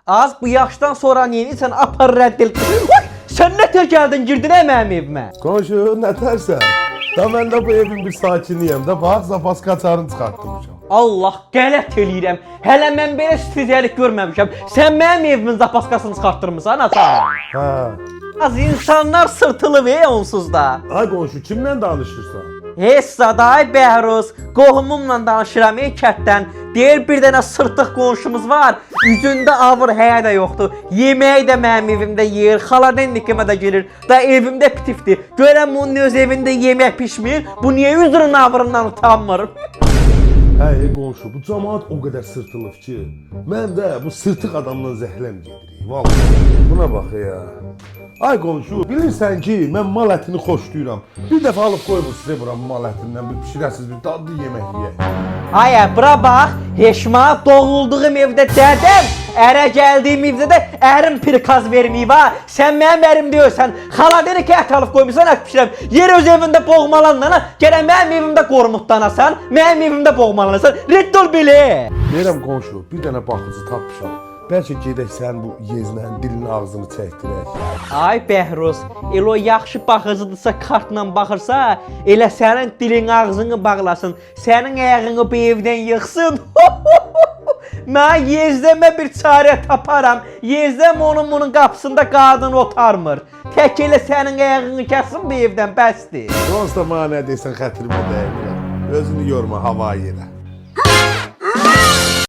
Az bu yaşdan sonra neyinsən apar rədd el. Sən nə tər gəldin girdin mənim evimə? Qonşu, nə tərsən? Da mən də bu evin bir sakiniyəm də, bax zapas qaçarını çıxartmışam. Allah, qələt eləyirəm. Hələ mən belə stilizəlik görməmişəm. Sən mənim evimin zapaskasını çıxartdırmısan, açar. Hə. Az insanlar sırtılı onsuz da. Ay qonşu, kimlə danışırsan? Hessaday Bəhruz, qohumumla danışıram kətdən. Deyir bir dənə sırtıq qonşumuz var. Üzündə avır həyə də yoxdur. Yeməyi də mənim evimdə yeyir. Xaladenlikimə də gelir. Da evimdə pitifdir. Görəm bunun öz evində yemək pişmir. Bu niyə üzrün avırından utanmır? Hə, qonşu, bu cəmaət o qədər sırtılıb ki, mən də bu sırtıq adamdan zəhləm gedirik. Vallahi, buna bax ya. Ay qonşu, bilirsən ki, mən mal ətini xoşlayıram. Bir dəfə alıb qoyum sizə bura mal ətindən bir pişirəsiz, bir dadlı yemək yeyək. Ay, bura bax, heşma doğulduğum evdə dədəm, ərə gəldiyim evdə də ərim prikaz verməyib ha. Sən mənim ərim deyirsən, xala deyir ki, ət alıb qoymusan, ət pişirəm. Yer öz evində boğmalanla, gələn mənim evimdə qormutdanasan, mənim evimdə boğmalanasan, redd ol belə. Deyirəm qonşu, bir dənə baxıcı tapmışam. Bəlkə gedək sən bu yezlərin dilini ağzını çəkdirək. Ay Bəhruz, elə o yaxşı baxıcıdırsa kartla baxırsa, elə sənin dilin ağzını bağlasın, sənin ayağını bu evdən yıxsın. Mən yezdəmə bir çarə taparam, yezdəm onun qapısında qadın otarmır. Tək elə sənin ayağını kəsin bu evdən bəsdir. Onsuz da mənə nə deysən xətrimə dəymirəm. Özünü yorma, hava yerə.